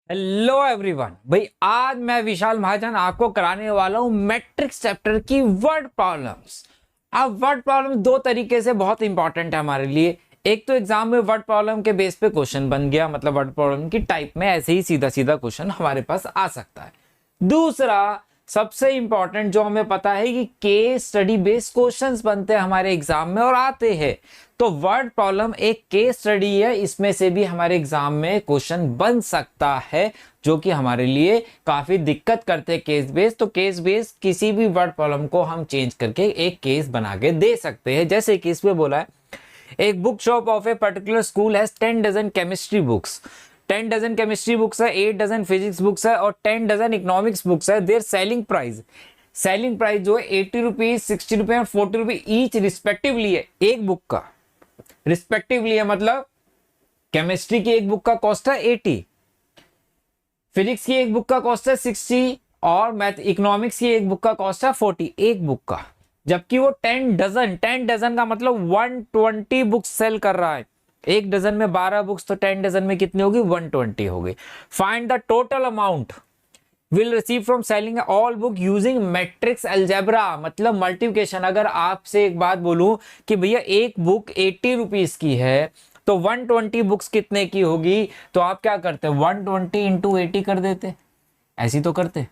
Hello everyone भाई, आज मैं विशाल महाजन आपको कराने वाला हूं मैट्रिक्स चैप्टर की वर्ड प्रॉब्लम्स। अब वर्ड प्रॉब्लम दो तरीके से बहुत इंपॉर्टेंट है हमारे लिए। एक तो एग्जाम में वर्ड प्रॉब्लम के बेस पे क्वेश्चन बन गया, मतलब वर्ड प्रॉब्लम की टाइप में ऐसे ही सीधा सीधा क्वेश्चन हमारे पास आ सकता है। दूसरा सबसे इंपॉर्टेंट जो हमें पता है कि केस स्टडी बेस्ड क्वेश्चंस बनते हैं हमारे एग्जाम में और आते हैं। तो वर्ड प्रॉब्लम एक केस स्टडी है, इसमें से भी हमारे एग्जाम में क्वेश्चन बन सकता है जो कि हमारे लिए काफी दिक्कत करते हैं केस बेस्ड। तो केस बेस्ड किसी भी वर्ड प्रॉब्लम को हम चेंज करके एक केस बना के दे सकते हैं। जैसे कि इसमें बोला है, एक book shop of a particular school has 10 dozen chemistry books. 10 dozen chemistry books है, 8 डजन फिजिक्स बुक्स है और 10 डजन इकोनॉमिक्स बुक्स है। देयर सेलिंग प्राइस जो है 80 रुपीज, 60 रुपए और 40 रुपए ईच रिस्पेक्टिवली है। एक बुक का रिस्पेक्टिवली है, मतलब केमिस्ट्री की एक बुक का कॉस्ट है 80, फिजिक्स की एक बुक का कॉस्ट है 60 और मैथ इकोनॉमिक्स की एक बुक का कॉस्ट है 40 एक बुक का। जबकि वो 10 डजन का मतलब 120 बुक्स सेल कर रहा है। एक डजन में 12 बुक्स, तो 10 डजन में कितनी होगी? 120 होगी। Find the total amount will receive from selling all book using matrix algebra, मतलब मल्टीप्लिकेशन। अगर आपसे एक बात बोलूं कि भैया एक बुक 80 रुपीज की है तो 120 बुक्स कितने की होगी, तो आप क्या करते? 120 इंटू 80 कर देते, ऐसी तो करते।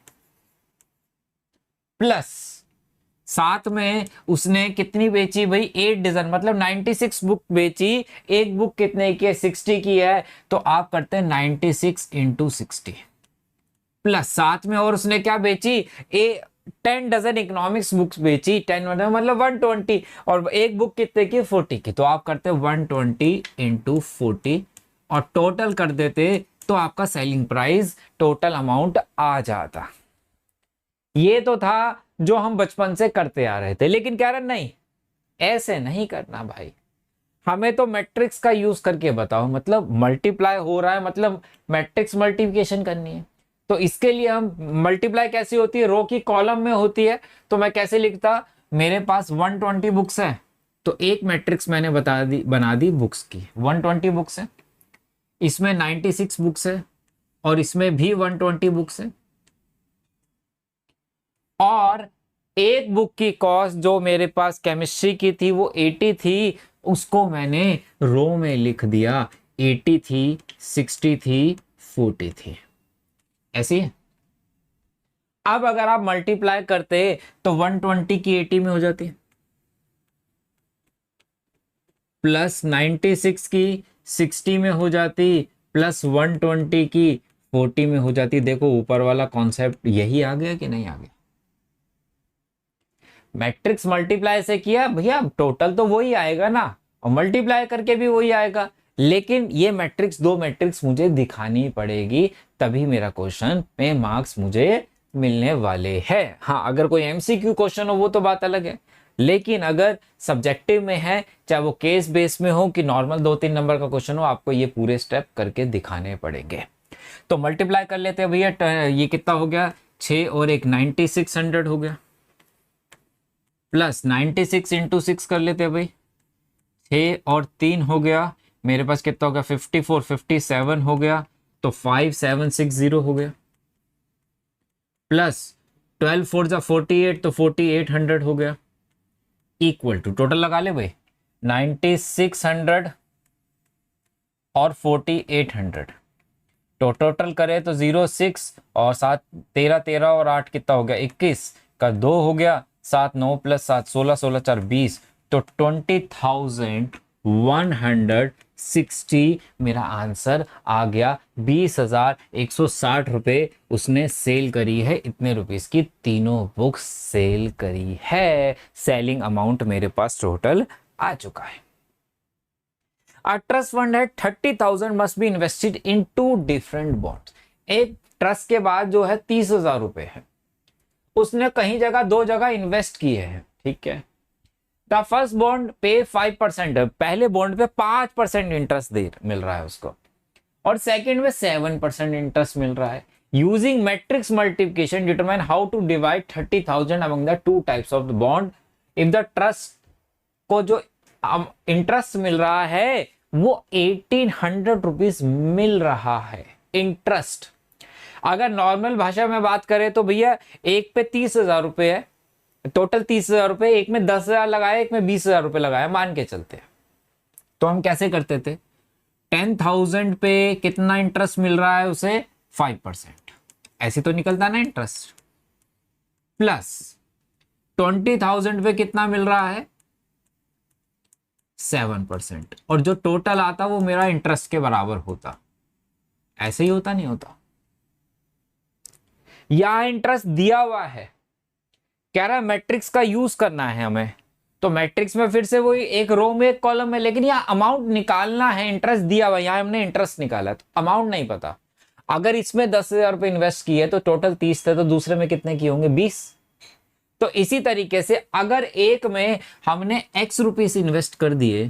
प्लस साथ में उसने कितनी बेची भाई? 8 डजन, मतलब 96 बुक बेची। एक बुक कितने की है? 60 की है, तो आप करते हैं 96 इंटू 60। प्लस साथ में और उसने क्या बेची? 10 डजन इकोनॉमिक्स बुक्स बेची। 10 मतलब 120 और एक बुक कितने की? 40 की, तो आप करते 120 इंटू 40 और टोटल कर देते तो आपका सेलिंग प्राइस टोटल अमाउंट आ जाता। ये तो था जो हम बचपन से करते आ रहे थे, लेकिन कह रहे नहीं ऐसे नहीं करना भाई, हमें तो मैट्रिक्स का यूज करके बताओ। मतलब मल्टीप्लाई हो रहा है, मतलब मैट्रिक्स मल्टीप्लिकेशन करनी है, तो इसके लिए हम मल्टीप्लाई कैसी होती है? रो की कॉलम में होती है। तो मैं कैसे लिखता? मेरे पास 120 बुक्स है, तो एक मैट्रिक्स मैंने बना दी बुक्स की। 120 बुक्स है, इसमें 96 बुक्स है और इसमें भी 120 बुक्स है, और एक बुक की कॉस्ट जो मेरे पास केमिस्ट्री की थी वो 80 थी, उसको मैंने रो में लिख दिया। 80 थी, 60 थी, 40 थी, ऐसी है। अब अगर आप मल्टीप्लाई करते तो 120 की 80 में हो जाती, प्लस 96 की 60 में हो जाती, प्लस 120 की 40 में हो जाती। देखो ऊपर वाला कॉन्सेप्ट यही आ गया कि नहीं आ गया? मैट्रिक्स मल्टीप्लाई से किया भैया, टोटल तो वही आएगा ना, और मल्टीप्लाई करके भी वही आएगा, लेकिन ये मैट्रिक्स, दो मैट्रिक्स मुझे दिखानी पड़ेगी, तभी मेरा क्वेश्चन में मार्क्स मुझे मिलने वाले हैं। हाँ, अगर कोई एमसीक्यू क्वेश्चन हो वो तो बात अलग है, लेकिन अगर सब्जेक्टिव में है, चाहे वो केस बेस में हो कि नॉर्मल 2-3 नंबर का क्वेश्चन हो, आपको ये पूरे स्टेप करके दिखाने पड़ेंगे। तो मल्टीप्लाई कर लेते हैं भैया, ये कितना हो गया? 6 और एक 9600 हो गया, प्लस 96 इंटू 6 कर लेते हैं भाई, 6 और 3 हो गया, मेरे पास कितना हो गया? 54, 57 हो गया, तो 5760 हो गया, प्लस 12 4 जा 48, तो 4800 हो गया, इक्वल टू टोटल लगा ले भाई 9600 और 4800। तो टोटल करे तो 06 और 7 13 13 और 8 कितना हो गया? 21 का 2 हो गया, 7 9 प्लस 7 16 16 4 20, तो 20,160 मेरा आंसर आ गया। 20,160 रुपए उसने सेल करी है, इतने रुपीस की तीनों बुक्स सेल करी है। सेलिंग अमाउंट मेरे पास टोटल आ चुका है। A trust fund है 30,000 must be invested in two different bonds। एक ट्रस्ट के बाद जो है 30,000 रुपए है, उसने कहीं जगह दो जगह इन्वेस्ट किए हैं, ठीक है। द फर्स्ट बॉन्ड पे 5% है, पहले बॉन्ड पे 5% इंटरेस्ट दे मिल रहा है उसको, और सेकंड में 7% इंटरेस्ट मिल रहा है। Using matrix multiplication determine how to divide 30,000 among the two types of the bond. If the trust को जो इंटरेस्ट मिल रहा है वो 1800 रुपीज मिल रहा है इंटरेस्ट, अगर नॉर्मल भाषा में बात करें तो भैया एक पे 30,000 रुपये है, टोटल 30,000 रुपये, एक में 10,000 लगाया, एक में 20,000 रुपये लगाया, मान के चलते हैं। तो हम कैसे करते थे, 10,000 पे कितना इंटरेस्ट मिल रहा है उसे, 5%, ऐसे तो निकलता ना इंटरेस्ट, प्लस 20,000 पे कितना मिल रहा है, 7%, और जो टोटल आता वो मेरा इंटरेस्ट के बराबर होता। ऐसे ही होता, नहीं होता? यहां इंटरेस्ट दिया हुआ है, कह रहा है मैट्रिक्स का यूज करना है हमें, तो मैट्रिक्स में फिर से वही एक रो में एक कॉलम में, लेकिन यहाँ अमाउंट निकालना है, इंटरेस्ट दिया हुआ, यहाँ हमने इंटरेस्ट निकाला तो अमाउंट नहीं पता। अगर इसमें 10,000 रुपये इन्वेस्ट किए तो टोटल 30 थे, तो दूसरे में कितने किए होंगे, 20। तो इसी तरीके से अगर एक में हमने x रुपीस इन्वेस्ट कर दिए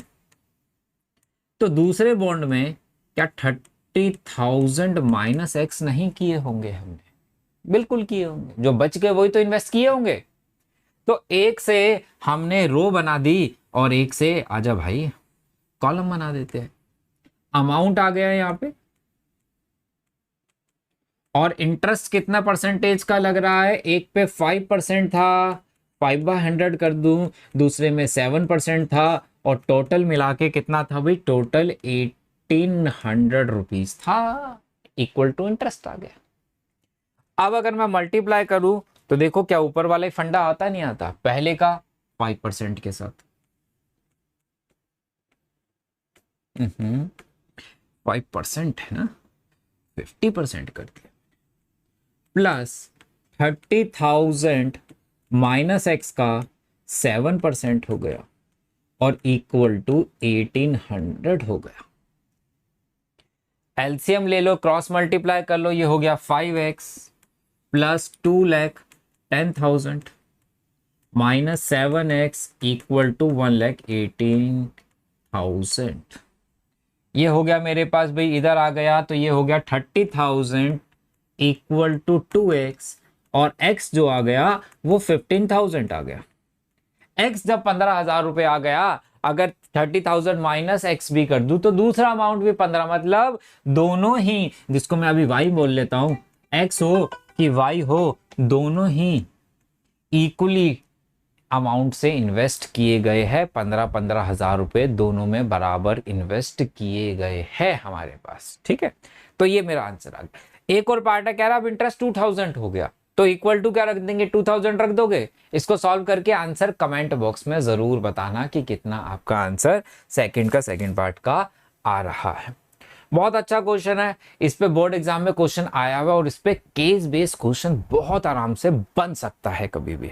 तो दूसरे बॉन्ड में क्या 30,000 माइनस x नहीं किए होंगे हमने? बिल्कुल किए होंगे, जो बच गए वही तो इन्वेस्ट किए होंगे। तो एक से हमने रो बना दी और एक से आजा भाई कॉलम बना देते हैं। अमाउंट आ गया यहाँ पे, और इंटरेस्ट कितना परसेंटेज का लग रहा है, एक पे 5% था, 5/100 कर दूं, दूसरे में 7% था, और टोटल मिला के कितना था भाई, टोटल 1,800 रुपीज था, इक्वल टू इंटरेस्ट आ गया। अब अगर मैं मल्टीप्लाई करूं तो देखो क्या ऊपर वाला ही फंडा आता नहीं आता, पहले का 5% के साथ 5% है ना, 50% कर दिया, प्लस 30,000 माइनस एक्स का 7% हो गया, और इक्वल टू 1,800 हो गया। एलसीएम ले लो, क्रॉस मल्टीप्लाई कर लो, ये हो गया 5x plus 2,10,000 minus 7x equal to 1,18,000। ये हो गया मेरे पास भाई, इधर आ गया तो ये हो गया 30,000 इक्वल टू 2x, और x जो आ गया वो 15,000 आ गया। x जब 15,000 रुपए आ गया, अगर 30,000 माइनस x भी कर दूं तो दूसरा अमाउंट भी 15, मतलब दोनों ही, जिसको मैं अभी y बोल लेता हूं, x हो कि y हो, दोनों ही इक्वली अमाउंट से इन्वेस्ट किए गए हैं। 15,000 रुपए दोनों में बराबर इन्वेस्ट किए गए हैं हमारे पास, ठीक है। तो ये मेरा आंसर आ गया। एक और पार्ट है, कह रहा अब इंटरेस्ट 2,000 हो गया, तो इक्वल टू क्या रख देंगे, 2,000 रख दोगे। इसको सॉल्व करके आंसर कमेंट बॉक्स में जरूर बताना कि कितना आपका आंसर सेकंड पार्ट का आ रहा है। बहुत अच्छा क्वेश्चन है, इस पे बोर्ड एग्जाम में क्वेश्चन आया हुआ है, और इस पे केस बेस्ड क्वेश्चन बहुत आराम से बन सकता है कभी भी।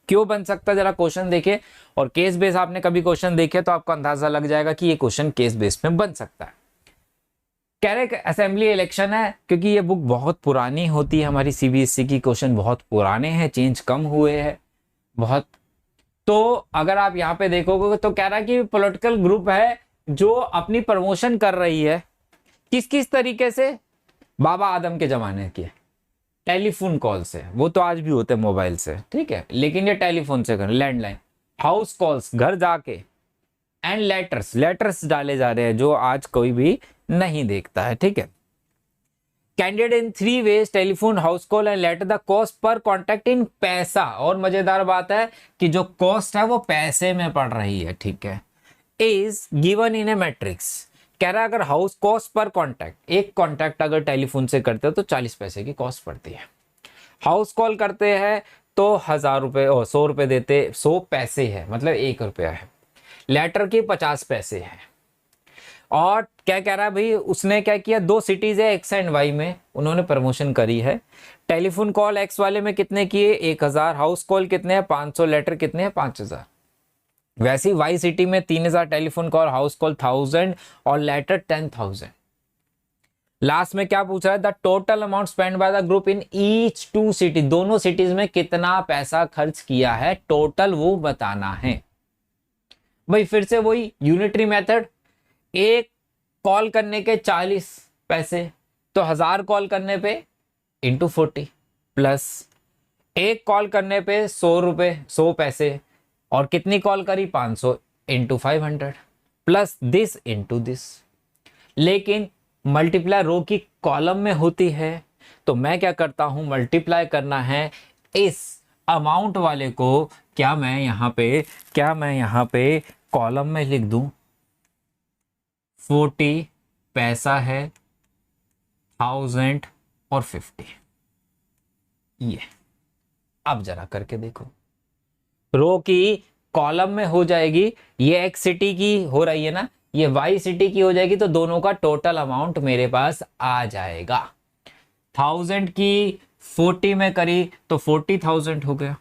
क्यों बन सकता है, जरा क्वेश्चन देखे, और केस बेस आपने कभी क्वेश्चन देखे तो आपको अंदाजा लग जाएगा कि ये क्वेश्चन केस बेस में बन सकता है। कह रहे असेंबली इलेक्शन है, क्योंकि ये बुक बहुत पुरानी होती है हमारी सीबीएसई की, क्वेश्चन बहुत पुराने हैं, चेंज कम हुए हैं बहुत। तो अगर आप यहाँ पे देखोगे तो कह रहा है कि पॉलिटिकल ग्रुप है जो अपनी प्रमोशन कर रही है, किस किस तरीके से, बाबा आदम के जमाने की, टेलीफोन कॉल से, वो तो आज भी होते हैं मोबाइल से, ठीक है, लेकिन ये टेलीफोन से कर, लैंडलाइन, हाउस कॉल्स, घर जाके, एंड लेटर्स डाले जा रहे हैं जो आज कोई भी नहीं देखता है, ठीक है। Candidate in 3 ways, telephone, house call and letter, the cost per contact in paisa, और मजेदार बात है कि जो कॉस्ट है वो पैसे में पड़ रही है, ठीक है, is given in A matrix. कह रहा है अगर हाउस कॉस्ट पर कॉन्टैक्ट, एक कॉन्टैक्ट अगर टेलीफोन से करते हो तो 40 पैसे की कॉस्ट पड़ती है, हाउस कॉल करते हैं तो 1,000 रुपये और 100 रुपये देते, 100 पैसे है मतलब 1 रुपया है, लेटर के 50 पैसे है। और क्या कह रहा है भाई, उसने क्या किया, 2 सिटीज है एक्स एंड वाई में, उन्होंने प्रमोशन करी है। टेलीफोन कॉल एक्स वाले में कितने किए, 1,000, हाउस कॉल कितने हैं 500, लेटर कितने हैं 5,000। वैसे ही वाई सिटी में 3,000 टेलीफोन कॉल, हाउस कॉल 1,000 और लेटर 10,000। लास्ट में क्या पूछ रहा है, the total amount spend by the group in each 2 city, दोनों सिटीज में कितना पैसा खर्च किया है, टोटल वो बताना है। भाई फिर से वही यूनिटरी मेथड, एक कॉल करने के 40 पैसे, तो 1,000 कॉल करने पे इंटू 40, प्लस एक कॉल करने पे 100 रुपए 100 पैसे, और कितनी कॉल करी 500 into 500, plus this into this. लेकिन मल्टीप्लाई रो की कॉलम में होती है, तो मैं क्या करता हूं, मल्टीप्लाई करना है इस अमाउंट वाले को, क्या मैं यहाँ पे कॉलम में लिख दूं 40 पैसा है, 1000 और 50। ये अब जरा करके देखो, रो की कॉलम में हो जाएगी, ये एक्स सिटी की हो रही है ना, ये वाई सिटी की हो जाएगी, तो दोनों का टोटल अमाउंट मेरे पास आ जाएगा। 1000 की 40 में करी तो 40,000 हो गया,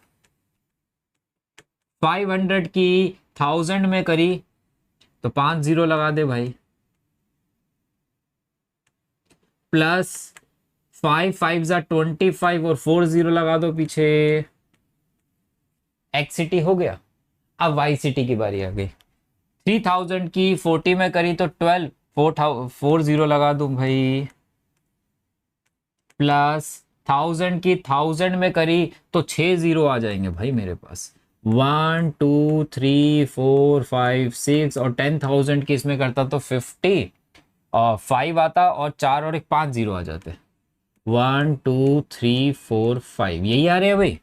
500 की 1000 में करी तो 5 जीरो लगा दे भाई, प्लस 5 5 जा 25 और 4 जीरो लगा दो पीछे, एक्स सिटी हो गया। अब वाई सिटी की बारी आ गई, 3000 की 40 में करी तो 12, 4 जीरो लगा दूं भाई, प्लस 1000 की 1000 में करी तो 6 जीरो आ जाएंगे भाई मेरे पास, 1 2 3 4 5 6, और 10,000 की इसमें करता तो 50 और 5 आता, और 4 और एक 5 जीरो आ जाते, 1 2 3 4 5, यही आ रहे हैं भाई।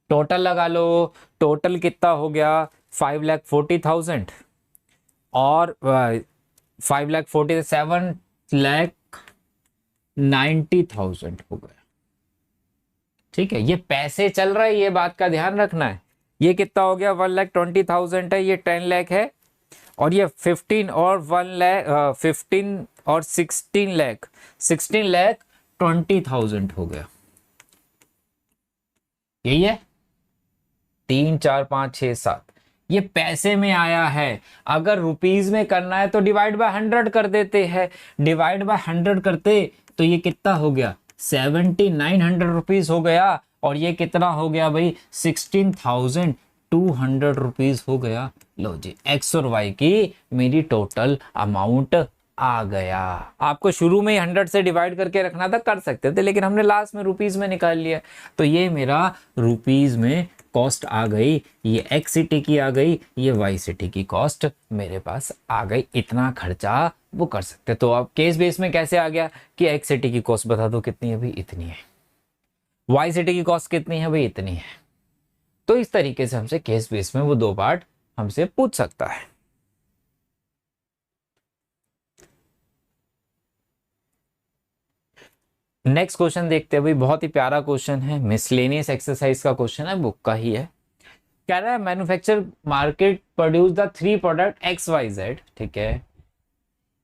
टोटल लगा लो, टोटल कितना हो गया, 5,40,000 और 5,40, 7,90,000 हो गया। ठीक है, ये पैसे चल रहा है, ये बात का ध्यान रखना है। ये कितना हो गया, 1,20,000 है, ये 10 लाख है, और ये 15 और 1 लाख 15 और 16 लाख 16,20,000 हो गया। यही है, 3 4 5 6 7, ये पैसे में आया है। अगर रुपीज में करना है तो डिवाइड बाय 100 कर देते हैं, डिवाइड बाय 100 करते तो ये कितना हो गया, 7,900 रुपीज हो गया, और ये कितना हो गया भाई, 16,200 रुपीज हो गया। लो जी, एक्स और वाई की मेरी टोटल अमाउंट आ गया। आपको शुरू में ही 100 से डिवाइड करके रखना था, कर सकते थे, लेकिन हमने लास्ट में रुपीज में निकाल लिया, तो ये मेरा रुपीज में कॉस्ट आ गई, ये एक्स सिटी की आ गई, ये वाई सिटी की कॉस्ट मेरे पास आ गई। इतना खर्चा वो कर सकते। तो अब केस बेस में कैसे आ गया कि एक्स सिटी की कॉस्ट बता दो कितनी है भाई, इतनी है, वाई सिटी की कॉस्ट कितनी है भाई, इतनी है। तो इस तरीके से हमसे केस बेस में वो 2 पार्ट हमसे पूछ सकता है। नेक्स्ट क्वेश्चन देखते हैं भाई, बहुत ही प्यारा क्वेश्चन है, मिसलेनियस एक्सरसाइज का क्वेश्चन है, बुक का ही है। कह रहा है manufacture market produce the 3 product X Y Z, ठीक है,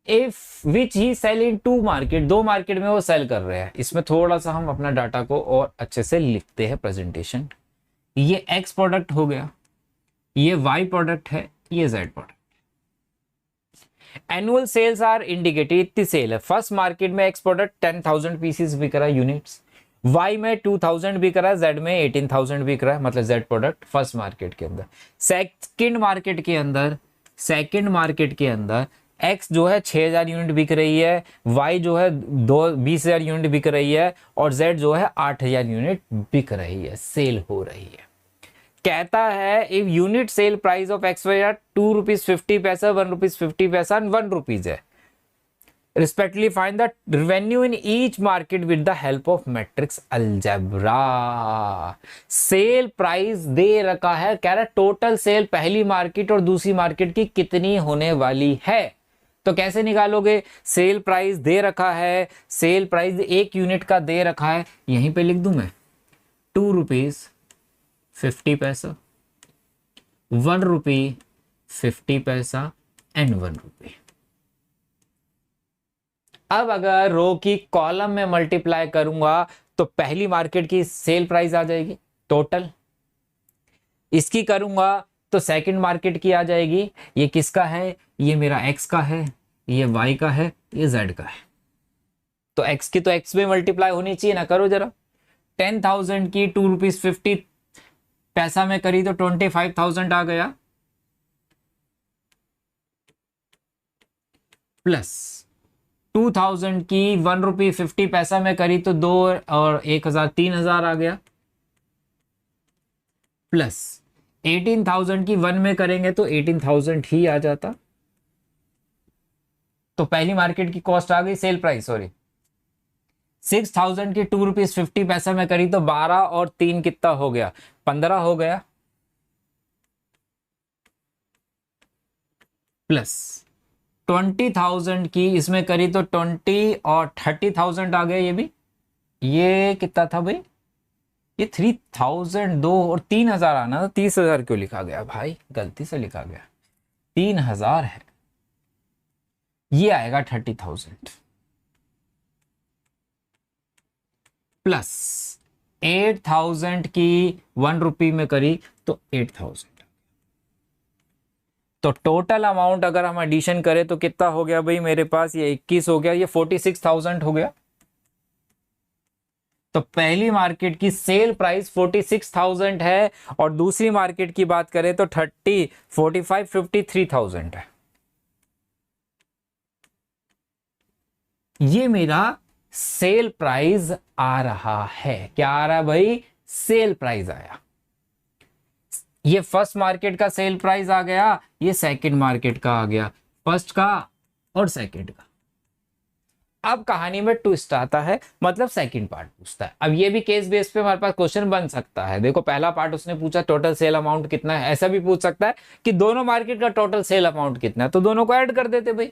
if which he sell in 2 market, 2 market में वो सेल कर रहे हैं। इसमें थोड़ा सा हम अपना डाटा को और अच्छे से लिखते हैं प्रेजेंटेशन। ये एक्स प्रोडक्ट हो गया, ये वाई प्रोडक्ट है, ये Z product. Annual sales are indicated, इतनी सेल है। फर्स्ट मार्केट में एक्स प्रोडक्ट 10,000 पीसेस बिक रहा है, यूनिट्स, वाई में 2,000 बिक रहा है, जेड में 18,000 बिक रहा है, मतलब जेड प्रोडक्ट फर्स्ट मार्केट के अंदर। सेकंड मार्केट के अंदर एक्स जो है 6,000 यूनिट बिक रही है, वाई जो है 20,000 यूनिट बिक रही है, और जेड जो है 8,000 यूनिट बिक रही है, सेल हो रही है। कहता है if unit sale price of X Y are 2 rupees 50 paisa, 1 rupees 50 paisa and 1 rupees है, respectively find the revenue in each market with the help of matrix algebra. Sale price दे रखा है, कह रहा है टोटल सेल पहली मार्केट और दूसरी मार्केट की कितनी होने वाली है। तो कैसे निकालोगे, सेल प्राइस दे रखा है, सेल प्राइस 1 यूनिट का दे रखा है, यहीं पे लिख दूं मैं 2 rupees 50 paisa, 1 rupee 50 paisa and 1 रुपी। अब अगर रो की कॉलम में मल्टीप्लाई करूंगा तो पहली मार्केट की सेल प्राइस आ जाएगी टोटल, इसकी करूंगा तो सेकंड मार्केट की आ जाएगी। ये किसका है, ये मेरा एक्स का है, ये वाई का है, ये जेड का है। तो एक्स की तो एक्स में मल्टीप्लाई होनी चाहिए ना, करो जरा। 10,000 की 2 रुपीज 50 पैसा में करी तो 25,000 आ गया, प्लस 2,000 की 1 रुपी 50 पैसा में करी तो 2 और 1,000 3,000 आ गया, प्लस 18,000 की 1 में करेंगे तो 18,000 ही आ जाता। तो पहली मार्केट की कॉस्ट आ गई, सेल प्राइस, सॉरी 6000 की 2 रुपीज 50 पैसा में करी तो 12 और 3 कितना हो गया, 15 हो गया, प्लस 20,000 की इसमें करी तो 20 और 30,000 आ गया, ये कितना था भाई, ये 3000, 2 और 3000 आना था, 30,000 क्यों लिखा गया भाई, गलती से लिखा गया, 3000 है, ये आएगा 30,000 प्लस 8,000 की 1 रुपी में करी तो 8,000, तो टोटल अमाउंट अगर हम एडिशन करें तो कितना हो गया भाई मेरे पास, ये 21 हो गया, ये 46,000 हो गया। तो पहली मार्केट की सेल प्राइस 46,000 है और दूसरी मार्केट की बात करें तो 30, 45, 53,000 है। ये मेरा सेल प्राइस आ रहा है, क्या आ रहा है भाई, सेल प्राइस आया। ये फर्स्ट मार्केट का सेल प्राइस आ गया, ये सेकंड मार्केट का आ गया, फर्स्ट का और सेकंड का। अब कहानी में ट्विस्ट आता है, मतलब सेकंड पार्ट पूछता है। अब ये भी केस बेस पे हमारे पास क्वेश्चन बन सकता है। देखो पहला पार्ट उसने पूछा टोटल सेल अमाउंट कितना है, ऐसा भी पूछ सकता है कि दोनों मार्केट का टोटल सेल अमाउंट कितना है, तो दोनों को ऐड कर देते भाई।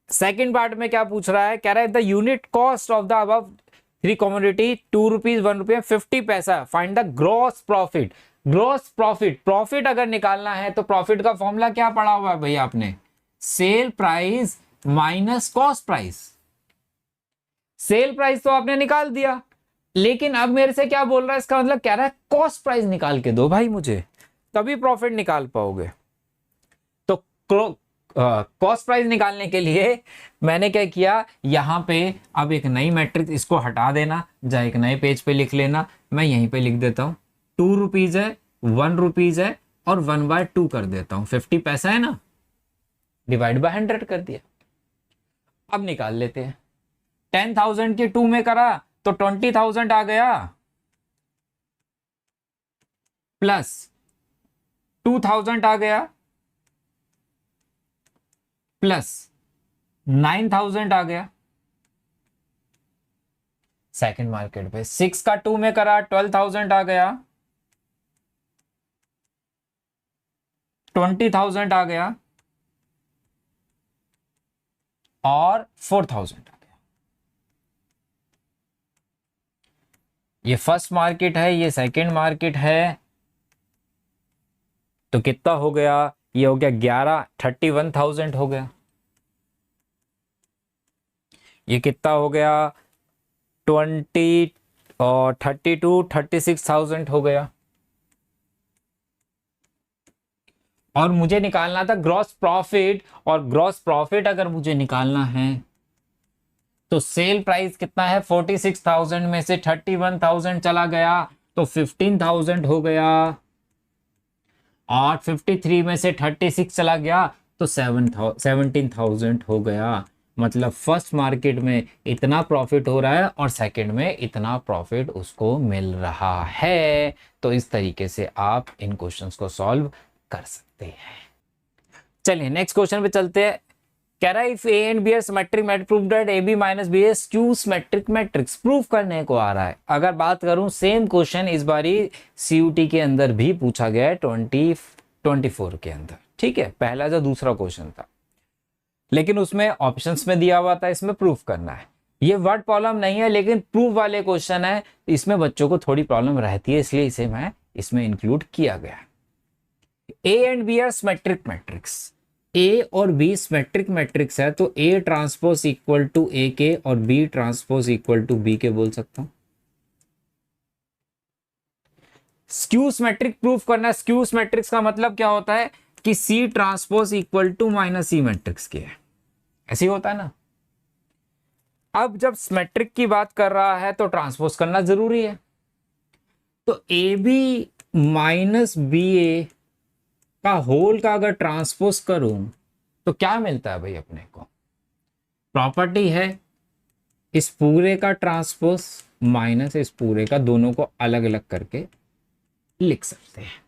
सेकंड पार्ट में क्या पूछ रहा है, कह रहा है the unit cost of the above 3 commodity 2 rupees 1 रुपया 50 पैसा, find the gross profit. Gross profit, profit अगर निकालना है तो प्रॉफिट का फॉर्मूला क्या पढ़ा हुआ है भाई आपने, sale price minus cost price. Sale price तो आपने निकाल दिया, लेकिन अब मेरे से क्या बोल रहा है, इसका मतलब कह रहा है कॉस्ट प्राइस निकाल के दो भाई मुझे, तभी प्रॉफिट निकाल पाओगे। तो कॉस्ट प्राइस निकालने के लिए मैंने क्या किया, यहां पे अब एक नई मैट्रिक्स, इसको हटा देना, या एक नए पेज पे लिख लेना, मैं यहीं पे लिख देता हूं 2 रुपीज है, 1 रुपीज है और 1/2 कर देता हूं, 50 पैसा है ना, डिवाइड बाय 100 कर दिया। अब निकाल लेते हैं, 10,000 की 2 में करा तो 20,000 आ गया, प्लस 2,000 आ गया, प्लस 9,000 आ गया। सेकंड मार्केट पे 6 का 2 में करा 12,000 आ गया, 20,000 आ गया और 4,000 आ गया। ये फर्स्ट मार्केट है, ये सेकंड मार्केट है, तो कितना हो गया, ये हो गया 11, 31,000 हो गया। ये कितना हो गया 20 और 32, 36,000 हो गया। और मुझे निकालना था ग्रॉस प्रॉफिट, और ग्रॉस प्रॉफिट अगर मुझे निकालना है तो सेल प्राइस कितना है, 46,000 में से 31,000 चला गया तो 15,000 हो गया, और 53 में से 36 चला गया तो 17,000 हो गया। मतलब फर्स्ट मार्केट में इतना प्रॉफिट हो रहा है और सेकंड में इतना प्रॉफिट उसको मिल रहा है। तो इस तरीके से आप इन क्वेश्चंस को सॉल्व कर सकते हैं। चलिए नेक्स्ट क्वेश्चन पे चलते हैं। कह रहा है if A and B are symmetric matrix prove that A B minus B A skew symmetric matrix, prove करने को आ रहा है। अगर बात करूं सेम क्वेश्चन इस बारी सीयूटी के अंदर भी पूछा गया है 2024 के अंदर, ठीक है, पहला जो दूसरा क्वेश्चन था, लेकिन उसमें ऑप्शंस में दिया हुआ था इसमें प्रूफ करना है। ये वर्ड प्रॉब्लम नहीं है लेकिन प्रूफ वाले क्वेश्चन है, इसमें बच्चों को थोड़ी प्रॉब्लम रहती है, इसलिए इसे मैं इसमें इंक्लूड किया गया। A and B are symmetric matrix, A और बी सिमेट्रिक मैट्रिक्स है तो A transpose equal to A के और B transpose equal to B के बोल सकता हूं। स्क्यू सिमेट्रिक प्रूफ करना है। स्क्यू सिमेट्रिक्स का मतलब क्या होता है कि C transpose equal to minus C matrix के है, ऐसे ही होता है ना। अब जब सिमेट्रिक की बात कर रहा है तो ट्रांसपोज करना जरूरी है, तो ए बी माइनस बी ए का होल का अगर ट्रांसपोज करूं तो क्या मिलता है भाई अपने को, प्रॉपर्टी है इस पूरे का ट्रांसपोज माइनस इस पूरे का, दोनों को अलग अलग करके लिख सकते हैं।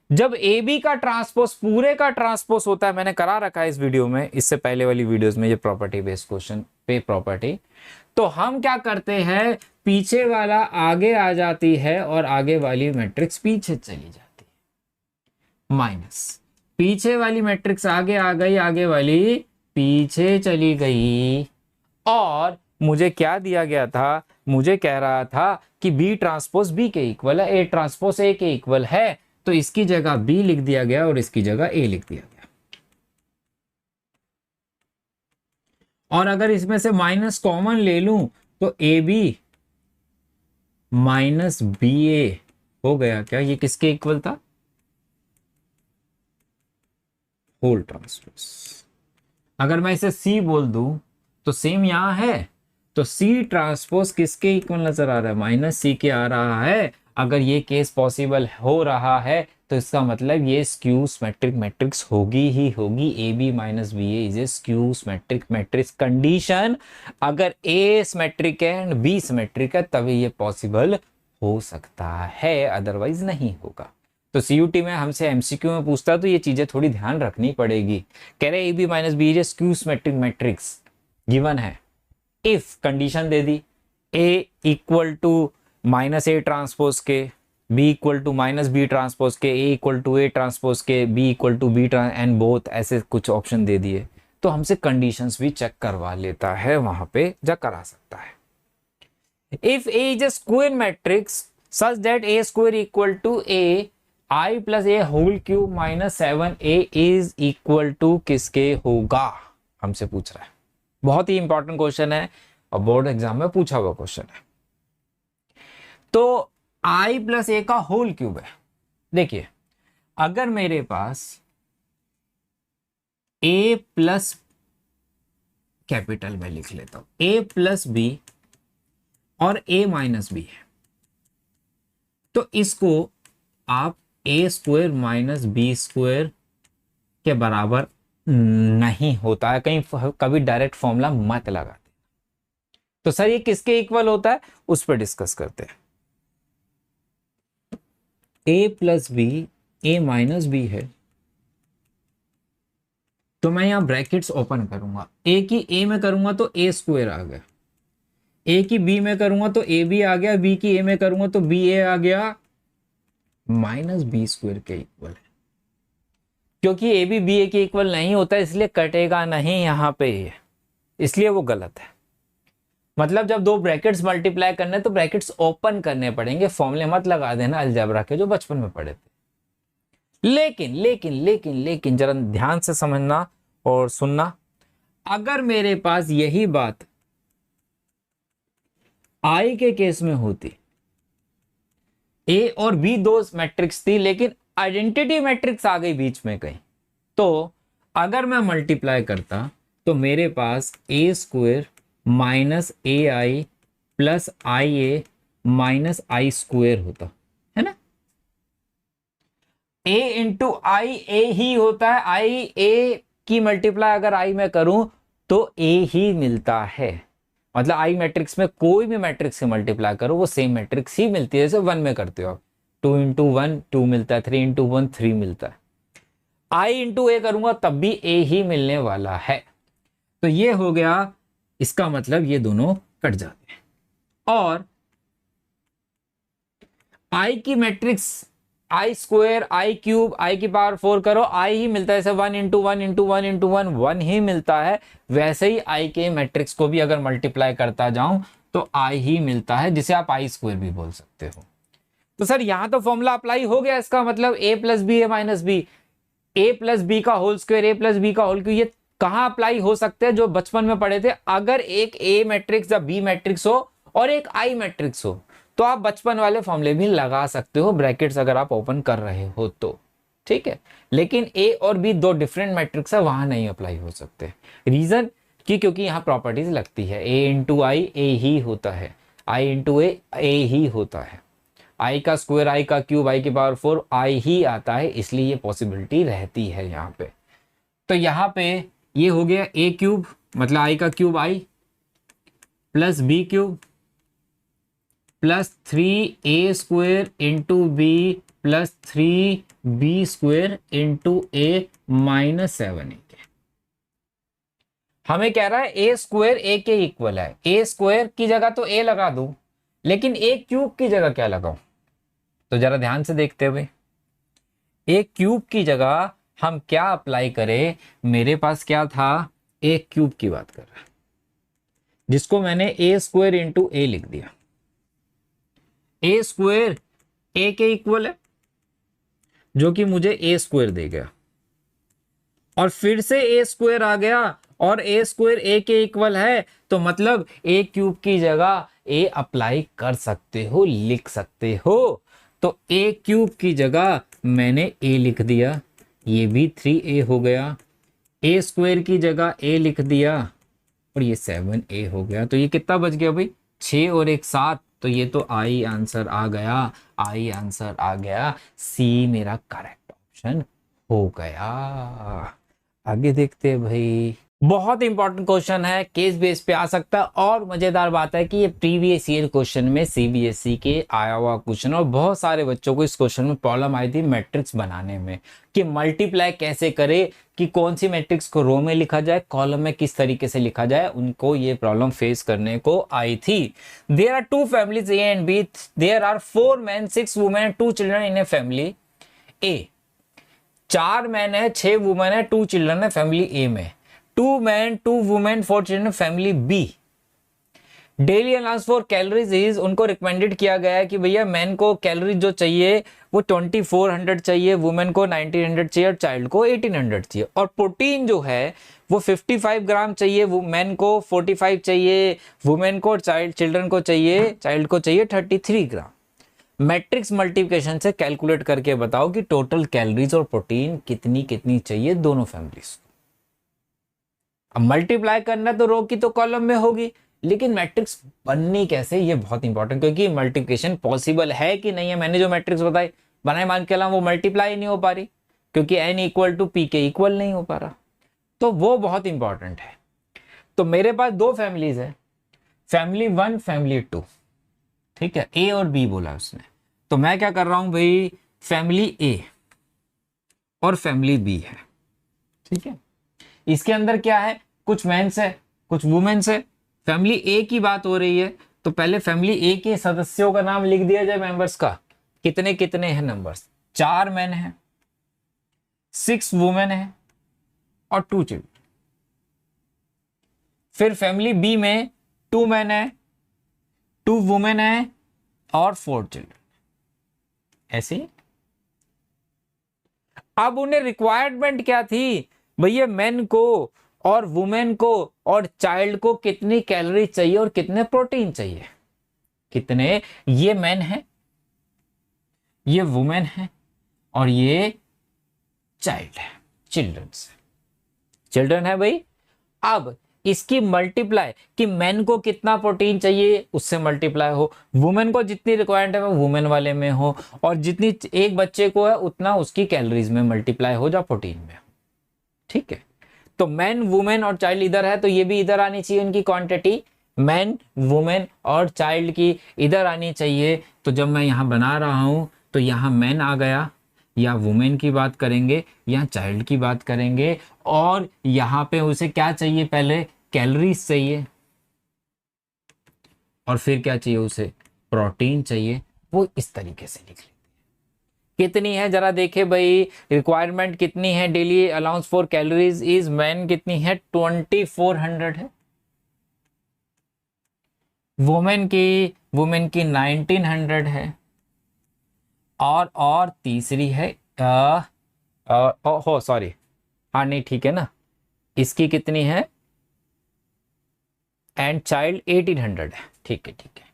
जब ए बी का ट्रांसपोज पूरे का ट्रांसपोज होता है, मैंने करा रखा है इस वीडियो में, इससे पहले वाली वीडियोस में ये प्रॉपर्टी बेस्ड क्वेश्चन पे प्रॉपर्टी। तो हम क्या करते हैं, पीछे वाला आगे आ जाती है और आगे वाली मैट्रिक्स पीछे चली जाती है, माइनस पीछे वाली मैट्रिक्स आगे आ गई, आगे वाली पीछे चली गई। और मुझे क्या दिया गया था, मुझे कह रहा था कि बी ट्रांसपोज बी के इक्वल है, ए ट्रांसपोज ए के इक्वल है, तो इसकी जगह बी लिख दिया गया और इसकी जगह ए लिख दिया गया। और अगर इसमें से माइनस कॉमन ले लूं तो ए बी माइनस बी ए हो गया क्या, ये किसके इक्वल था, होल ट्रांसपोज। अगर मैं इसे सी बोल दूं तो सेम यहां है, तो सी ट्रांसपोज किसके इक्वल नजर आ रहा है, माइनस सी के आ रहा है। अगर ये केस पॉसिबल हो रहा है तो इसका मतलब ये स्क्यू सिमेट्रिक मैट्रिक्स होगी ही होगी। A B minus B A is a skew symmetric matrix condition. अगर ए सिमेट्रिक है एंड बी सिमेट्रिक है तभी ये पॉसिबल हो सकता है, अदरवाइज नहीं होगा। तो सीयूटी में हमसे एमसीक्यू में पूछता है तो ये चीजें थोड़ी ध्यान रखनी पड़ेगी। कह रहे A B minus B is a skew symmetric matrix, given है। इफ कंडीशन दे दी A equal to minus A transpose के, B equal to minus B transpose के, A equal to A transpose के, B equal to B and both, ऐसे कुछ option दे दिए तो हमसे कंडीशंस भी चेक करवा लेता है, वहां पे जा करा सकता है। If A is a square matrix such that A square equal to A I plus A whole cube minus 7a is equal to किसके होगा, हमसे पूछ रहा है। बहुत ही इंपॉर्टेंट क्वेश्चन है और बोर्ड एग्जाम में पूछा हुआ क्वेश्चन है। तो i प्लस ए का होल क्यूब है। देखिए अगर मेरे पास a प्लस, कैपिटल में लिख लेता हूं, a प्लस बी और a माइनस बी है, तो इसको आप a square minus B square के बराबर नहीं होता है, कहीं कभी डायरेक्ट फॉर्मूला मत लगाते। तो सर ये किसके इक्वल होता है, उस पर डिस्कस करते हैं। a plus B A minus B है, तो मैं यहां ब्रैकेट्स ओपन करूंगा, a की a में करूंगा तो a स्क्वायर आ गया, a की b में करूंगा तो a b आ गया, b की a में करूंगा तो b a आ गया, माइनस बी स्क्वायर के इक्वल है। क्योंकि ए बी बी ए के इक्वल नहीं होता इसलिए कटेगा नहीं यहां पे, इसलिए वो गलत है। मतलब जब दो ब्रैकेट्स मल्टीप्लाई करने तो ब्रैकेट्स ओपन करने पड़ेंगे, फॉर्मूले मत लगा देना अलजेब्रा के जो बचपन में पढ़े थे। लेकिन लेकिन लेकिन लेकिन जरा ध्यान से समझना और सुनना, अगर मेरे पास यही बात आई के केस में होती, ए और बी दो मैट्रिक्स थी लेकिन आइडेंटिटी मैट्रिक्स आ गई बीच में कहीं, तो अगर मैं मल्टीप्लाई करता तो मेरे पास ए square minus A I plus I A minus I square होता है ना। ए इंटू आई ए ही होता है, आई ए की मल्टीप्लाई अगर आई में करूं तो ए ही मिलता है। मतलब आई मैट्रिक्स में कोई भी मैट्रिक्स से मल्टीप्लाई करो वो सेम मैट्रिक्स ही मिलती है, जैसे वन में करते हो आप, 2 इंटू 1 2 मिलता है, 3 इंटू 1 3 मिलता है। आई इंटू ए करूंगा तब भी ए ही मिलने वाला है। तो ये हो गया, इसका मतलब ये दोनों कट जाते हैं। और आई की मैट्रिक्स आई स्क्वायर आई क्यूब आई की पावर 4 करो, आई ही मिलता है, जैसे 1 इंटू 1 इंटू 1 इंटू 1 1 ही मिलता है, वैसे ही आई के मैट्रिक्स को भी अगर मल्टीप्लाई करता जाऊं तो आई ही मिलता है, जिसे आप आई स्क्वायर भी बोल सकते हो। तो सर यहां तो फॉर्मूला अप्लाई हो गया, इसका मतलब ए plus B A minus B, A plus B का होल स्क्वायर ए प्लस बी का होल क्यूब, ये कहां अप्लाई हो सकते हैं, जो बचपन में पढ़े थे। अगर एक ए मैट्रिक्स या बी मैट्रिक्स हो और एक आई मैट्रिक्स हो तो आप बचपन वाले फॉर्मूले भी लगा सकते हो, ब्रैकेट्स अगर आप ओपन कर रहे हो तो, ठीक है। लेकिन ए और बी दो डिफरेंट मैट्रिक्स है, वहां नहीं अप्लाई हो सकते। रीजन कि क्योंकि यहां प्रॉपर्टीज लगती है, ए इंटू आई ए ही होता है, आई इंटू ए ही होता है, आई का स्क्वायर आई का क्यूब आई की पावर 4 आई ही आता है, इसलिए ये पॉसिबिलिटी रहती है यहाँ पे। तो यहाँ पे ये हो गया ए क्यूब, मतलब आई का cube I plus B cube plus 3a square into B plus 3b square into A minus 7a। हमें कह रहा है ए स्क्वायर ए के इक्वल है, ए स्क्वायर की जगह तो ए लगा दूं, लेकिन ए क्यूब की जगह क्या लगाऊं? तो जरा ध्यान से देखते हुए, ए क्यूब की जगह हम क्या अप्लाई करें? मेरे पास क्या था? ए क्यूब की बात कर रहा है, जिसको मैंने ए स्क्वायर इंटू ए लिख दिया। ए स्क्वायर ए के इक्वल है, जो कि मुझे ए स्क्वायर दे गया, और फिर से ए स्क्वायर आ गया, और ए स्क्वायर ए के इक्वल है, तो मतलब ए क्यूब की जगह ए अप्लाई कर सकते हो, लिख सकते हो। तो ए क्यूब की जगह मैंने ए लिख दिया, ये भी 3a हो गया। ए स्क्वायर की जगह ए लिख दिया, और ये 7a हो गया। तो ये कितना बच गया भाई? 6 और 1 7। तो ये तो आई आंसर आ गया, आई आंसर आ गया, सी मेरा करेक्ट ऑप्शन हो गया। आगे देखते हैं भाई, बहुत इंपॉर्टेंट क्वेश्चन है, केस बेस पे आ सकता है, और मजेदार बात है कि ये प्रीवियस ईयर क्वेश्चन में सीबीएसई के आया हुआ क्वेश्चन, और बहुत सारे बच्चों को इस क्वेश्चन में प्रॉब्लम आई थी मैट्रिक्स बनाने में, कि मल्टीप्लाई कैसे करे, कि कौन सी मैट्रिक्स को रो में लिखा जाए, कॉलम में किस तरीके से लिखा जाए, उनको ये प्रॉब्लम फेस करने को आई थी। There are 2 families A and B, there are 4 men 6 women 2 children in A family A. 4 man है, 6 वुमेन है, 2 चिल्ड्रन है फैमिली ए में। 2 men 2 women 4 children family B. Daily allowance for calories is, उनको recommended किया गया है कि भैया मैन को कैलोरीज जो चाहिए वो 2400 चाहिए, वुमेन को 1900 चाहिए, और चाइल्ड को 1800 चाहिए। और प्रोटीन जो है वो 55 ग्राम चाहिए, वो मैन को 45 चाहिए, वुमेन को चिल्ड्रन को चाहिए, चाइल्ड को चाहिए 33 ग्राम। मैट्रिक्स मल्टीप्लिकेशन से कैलकुलेट करके बताओ कि टोटल कैलोरीज और प्रोटीन कितनी कितनी चाहिए दोनों फैमिलीज को। अब मल्टीप्लाई करना तो रो की तो कॉलम में होगी, लेकिन मैट्रिक्स बननी कैसे, ये बहुत इंपॉर्टेंट, क्योंकि मल्टीप्लिकेशन पॉसिबल है कि नहीं है। मैंने जो मैट्रिक्स बताई बनाए मान के अलावा वो मल्टीप्लाई नहीं हो पा रही, क्योंकि n इक्वल टू पी के इक्वल नहीं हो पा रहा, तो वो बहुत इंपॉर्टेंट है। तो मेरे पास 2 फैमिलीज है, फैमिली 1 फैमिली 2, ठीक है, ए और बी बोला उसने। तो मैं क्या कर रहा हूं भाई, फैमिली ए और फैमिली बी है, ठीक है। इसके अंदर क्या है, कुछ मेंस है कुछ वुमेन्स है। फैमिली ए की बात हो रही है, तो पहले फैमिली ए के सदस्यों का नाम लिख दिया जाए, मेंबर्स का कितने कितने हैं नंबर्स। 4 मैन है, 6 वुमेन है, और 2 चिल्ड्रन। फिर फैमिली बी में 2 मैन है, 2 वुमेन है, और 4 चिल्ड्रन। ऐसे ही अब उन्हें रिक्वायरमेंट क्या थी भैया, मेन को और वुमेन को और चाइल्ड को कितनी कैलोरी चाहिए और कितने प्रोटीन चाहिए। कितने, ये मेन है, ये वुमेन है, और ये चाइल्ड है, चिल्ड्रन है भाई। अब इसकी मल्टीप्लाई कि मेन को कितना प्रोटीन चाहिए उससे मल्टीप्लाई हो, वुमेन को जितनी रिक्वायरमेंट है वो वुमेन वाले में हो, और जितनी एक बच्चे को है उतना उसकी कैलोरीज में मल्टीप्लाई हो जा प्रोटीन में, ठीक है। तो मैन वुमेन और चाइल्ड इधर है, तो ये भी इधर आनी चाहिए उनकी क्वांटिटी, मैन वुमेन और चाइल्ड की इधर आनी चाहिए। तो जब मैं यहाँ बना रहा हूं तो यहाँ मैन आ गया, या वुमेन की बात करेंगे या चाइल्ड की बात करेंगे, और यहाँ पे उसे क्या चाहिए, पहले कैलोरीज चाहिए, और फिर क्या चाहिए उसे, प्रोटीन चाहिए। वो इस तरीके से लिख लेते हैं। कितनी है जरा देखे भाई, रिक्वायरमेंट कितनी है, daily allowance for calories is man कितनी है, 2400 है, वुमेन की 1900 है, और तीसरी है हो सॉरी, हाँ नहीं ठीक है ना, इसकी कितनी है, एंड चाइल्ड 1800 है, ठीक है ठीक है।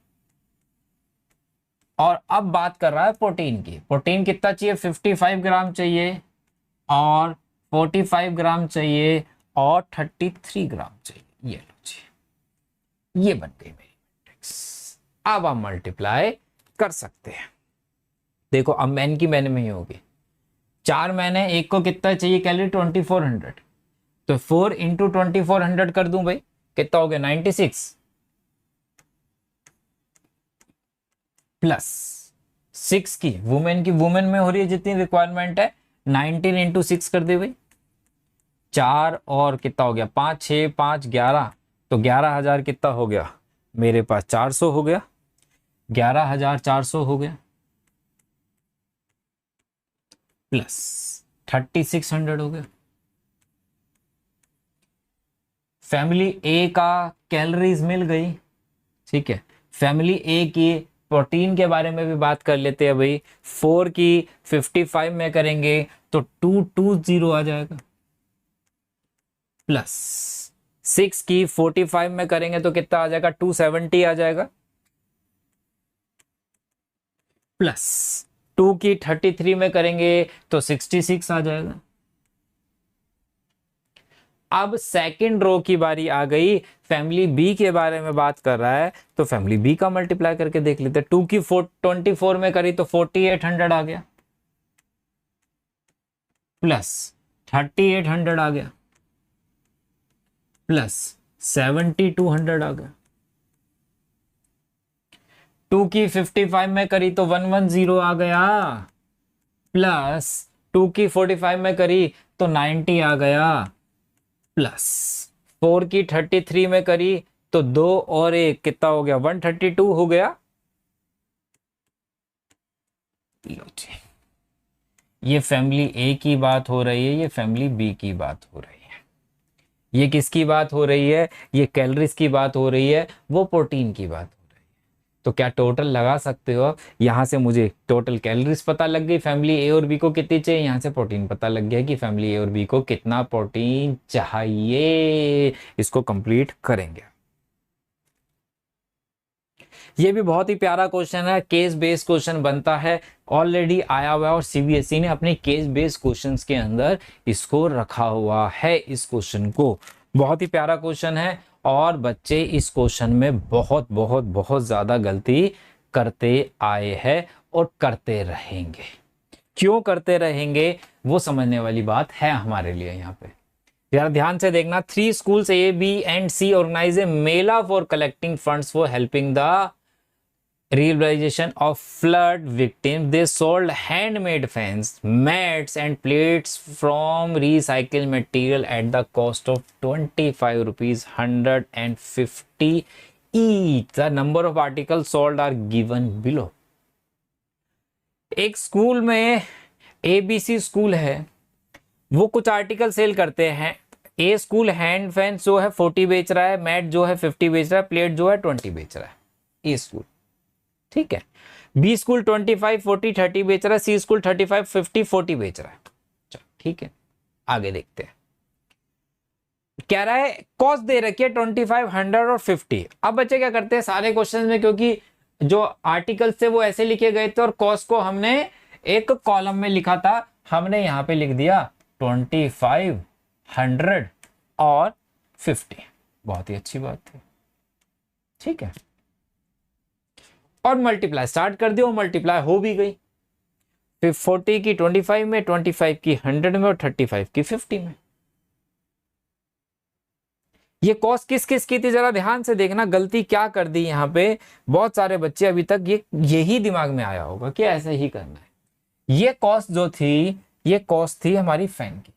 और अब बात कर रहा है प्रोटीन की, प्रोटीन कितना चाहिए, 55 ग्राम चाहिए, और 45 ग्राम चाहिए, और 33 ग्राम चाहिए। ये लो जी, ये बन गई मेरी मैट्रिक्स। अब हम मल्टीप्लाई कर सकते हैं। देखो अब मैन की मैन में ही होगी, 4 मैन है, एक को कितना चाहिए कैलोरी, 2400, तो 4 इंटू 2400 कर दूं भाई, कितना हो गया 96, प्लस 6 की वुमेन में हो रही है जितनी रिक्वायरमेंट है, 19 इंटू 6 कर दे भाई, 4 और कितना हो गया, 5 6 5 11, तो 11,000 कितना हो गया मेरे पास, 400 हो गया, 11,400 हो गया, प्लस 3,600 हो गया। फैमिली ए का कैलोरीज मिल गई, ठीक है। फैमिली ए की प्रोटीन के बारे में भी बात कर लेते हैं भाई। 4 की 55 में करेंगे तो 220 आ जाएगा, प्लस 6 की 45 में करेंगे तो कितना आ जाएगा, 270 आ जाएगा, प्लस 2 की 33 में करेंगे तो 66 आ जाएगा। अब सेकंड रो की बारी आ गई, फैमिली बी के बारे में बात कर रहा है, तो फैमिली बी का मल्टीप्लाई करके देख लेते हैं। 2 की 24 में करी तो 4800 आ गया, प्लस 3800 आ गया, प्लस 7200 आ गया। 2 की 55 में करी तो 110 आ गया, प्लस 2 की 45 में करी तो 90 आ गया, प्लस 4 की 33 में करी तो 2 और 1 कितना हो गया, 132 हो गया। लो जी, ये फैमिली ए की बात हो रही है, ये फैमिली बी की बात हो रही है। ये किसकी बात हो रही है, ये कैलोरीज की बात हो रही है, वो प्रोटीन की बात हो रही है। तो क्या टोटल लगा सकते हो आप, यहां से मुझे टोटल कैलोरीज पता लग गई, फैमिली ए और बी को कितनी चाहिए, यहां से प्रोटीन पता लग गया कि फैमिली ए और बी को कितना प्रोटीन चाहिए। इसको कंप्लीट करेंगे। ये भी बहुत ही प्यारा क्वेश्चन है, केस बेस्ड क्वेश्चन बनता है, ऑलरेडी आया हुआ है और सीबीएसई ने अपने केस बेस्ड क्वेश्चंस के अंदर इसको रखा हुआ है। इस क्वेश्चन को बहुत ही प्यारा क्वेश्चन है और बच्चे इस क्वेश्चन में बहुत बहुत बहुत ज्यादा गलती करते आए हैं और करते रहेंगे। क्यों करते रहेंगे वो समझने वाली बात है हमारे लिए। यहाँ पे यार ध्यान से देखना, 3 schools A, B and C organize a Mela for collecting funds for helping the rehabilitation of flood victims. They sold handmade fans, mats and plates from recycled material at the cost of 25 rupees 150 each. The number of articles sold are given below. एक school में ABC school है, वो कुछ article cell करते हैं। ए school hand fan जो है 40 बेच रहा है, मैट जो है 50 बेच रहा है, प्लेट जो है 20 बेच रहा है। ए स्कूल, ठीक है। बी स्कूल 25 40 30 बेच रहा है, सी स्कूल 35 50 40 बेच रहा है। चलो ठीक है, आगे देखते हैं। कह रहा है कॉस्ट दे रखी है 25 100 और 50। अब बच्चे क्या करते हैं, सारे क्वेश्चन में क्योंकि जो आर्टिकल्स थे वो ऐसे लिखे गए थे और कॉस्ट को हमने एक कॉलम में लिखा था, हमने यहां पे लिख दिया 25 100 और 50। बहुत ही अच्छी बात थी, ठीक है। और मल्टीप्लाई स्टार्ट कर दिया, मल्टीप्लाई हो भी गई। फिर 40 की 25 में, 25 की 100 में और 35 की 50 में। ये कॉस्ट किस किस की थी जरा ध्यान से देखना। गलती क्या कर दी यहां पे, बहुत सारे बच्चे अभी तक यही दिमाग में आया होगा कि ऐसे ही करना है। ये कॉस्ट जो थी, ये कॉस्ट थी हमारी फैन की।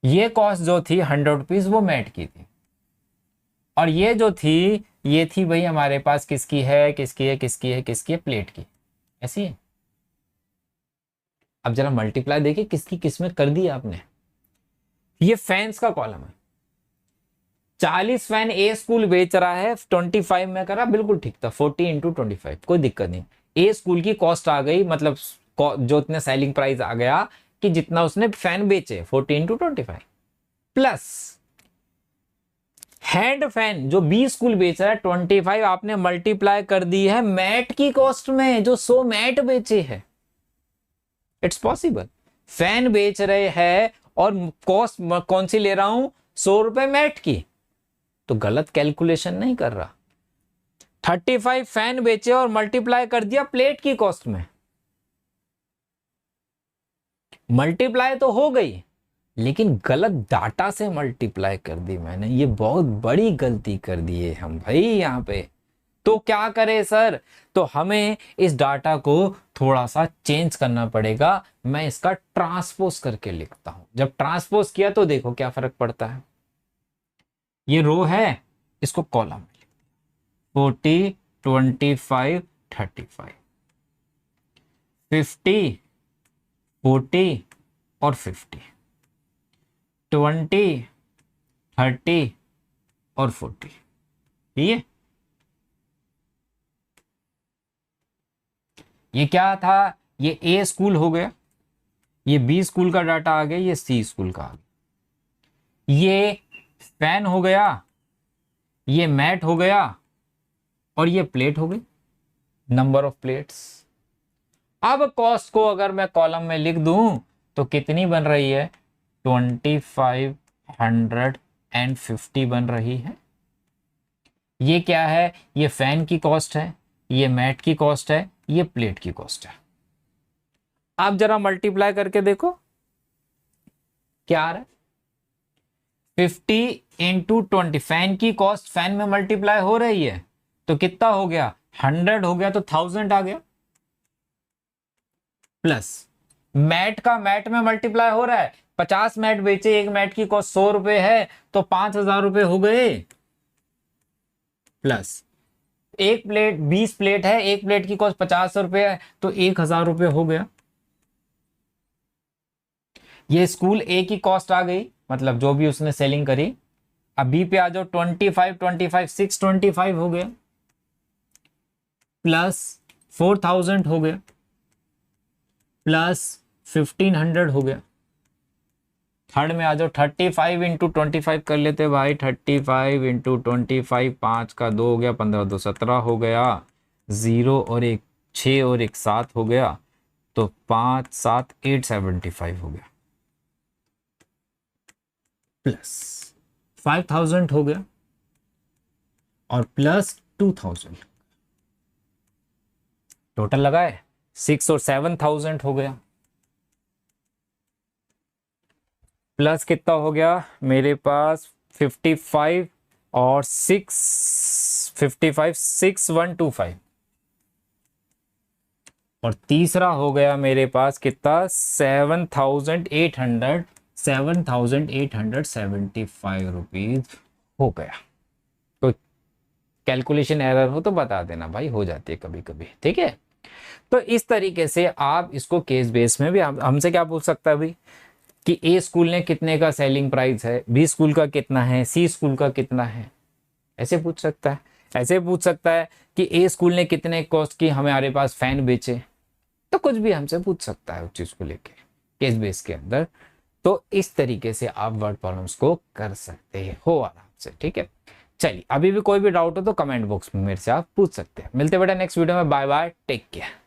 ये कॉस्ट जो थी 100 रुपीज वो मैट की थी, और ये जो थी ये थी भाई हमारे पास किसकी है, किसकी है, किसकी है, किसकी है, प्लेट की। ऐसी है। अब जरा मल्टीप्लाई देखिए किसकी किस में कर दी आपने। ये फैंस का कॉलम है, 40 फैन ए स्कूल बेच रहा है, 25 में करा, बिल्कुल ठीक था। 40 इंटू 25 कोई दिक्कत नहीं। ए स्कूल की कॉस्ट आ गई, मतलब जो इतने सेलिंग प्राइस आ गया कि जितना उसने फैन बेचे 40 इंटू 25, प्लस हैंड फैन जो बी स्कूल बेच रहा है 25 आपने मल्टीप्लाई कर दी है मैट की कॉस्ट में, जो 100 मैट बेचे है। इट्स पॉसिबल, फैन बेच रहे हैं और कॉस्ट कौन सी ले रहा हूं, 100 रुपए मैट की, तो गलत कैलकुलेशन नहीं कर रहा। 35 फैन बेचे और मल्टीप्लाई कर दिया प्लेट की कॉस्ट में। मल्टीप्लाई तो हो गई लेकिन गलत डाटा से मल्टीप्लाई कर दी मैंने, ये बहुत बड़ी गलती कर दी है हम भाई यहाँ पे। तो तो क्या करें सर, तो हमें इस डाटा को थोड़ा सा चेंज करना पड़ेगा। मैं इसका ट्रांसपोज करके लिखता हूं। जब ट्रांसपोज किया तो देखो क्या फर्क पड़ता है। ये रो है, इसको कॉलम में 40, 25, 35, 50, 40 और 50, 20, 30 और 40। ठीक है, ये क्या था, ये ए स्कूल हो गया, ये बी स्कूल का डाटा आ गया, ये सी स्कूल का आ गया, ये फैन हो गया, ये मैट हो गया और ये प्लेट हो गई, नंबर ऑफ प्लेट्स। अब कॉस्ट को अगर मैं कॉलम में लिख दूं तो कितनी बन रही है, 2550 बन रही है। ये क्या है, ये फैन की कॉस्ट है, ये मैट की कॉस्ट है, ये प्लेट की कॉस्ट है। आप जरा मल्टीप्लाई करके देखो क्या आ रहा है, 50 इंटू 20, फैन की कॉस्ट फैन में मल्टीप्लाई हो रही है तो कितना हो गया, 100 हो गया तो 1000 आ गया, प्लस मैट का मैट में मल्टीप्लाई हो रहा है, 50 मैट बेचे, एक मैट की कॉस्ट 100 रुपए है तो 5000 रुपए हो गए, प्लस एक प्लेट 20 प्लेट है, एक प्लेट की कॉस्ट 50 रुपए है तो 1000 रुपए हो गया। ये स्कूल ए की कॉस्ट आ गई, मतलब जो भी उसने सेलिंग करी। अब बी पे आ जाओ, 25, 25, 625 हो गया, प्लस 4000 हो गया, प्लस 1500 हो गया। थर्ड में आ जाओ, 35 इंटू 25 कर लेते भाई, 35 इंटू 25, 5 का 2 हो गया, 15 2 17 हो गया, 0 और एक 6 और एक 7 हो गया तो 5 7 875 हो गया, प्लस 5000 हो गया और प्लस 2000, टोटल लगाए 6 और 7000 हो गया, प्लस कितना हो गया मेरे पास 55 और 6125 और तीसरा हो गया मेरे पास कितना 7875 रुपीज हो गया। तो कैलकुलेशन एरर हो तो बता देना भाई, हो जाती है कभी कभी, ठीक है। तो इस तरीके से आप इसको केस बेस में भी हमसे क्या पूछ सकता है भाई कि ए स्कूल ने कितने का सेलिंग प्राइस है, बी स्कूल का कितना है, सी स्कूल का कितना है, ऐसे पूछ सकता है। ऐसे पूछ सकता है कि ए स्कूल ने कितने कॉस्ट की हमारे पास फैन बेचे, तो कुछ भी हमसे पूछ सकता है उस चीज को लेके केस बेस के अंदर। तो इस तरीके से आप वर्ड प्रॉब्लम्स को कर सकते हो आराम से, ठीक है। चलिए, अभी भी कोई भी डाउट हो तो कमेंट बॉक्स में मेरे से आप पूछ सकते हैं। मिलते बेटा नेक्स्ट वीडियो में, बाय बाय, टेक केयर।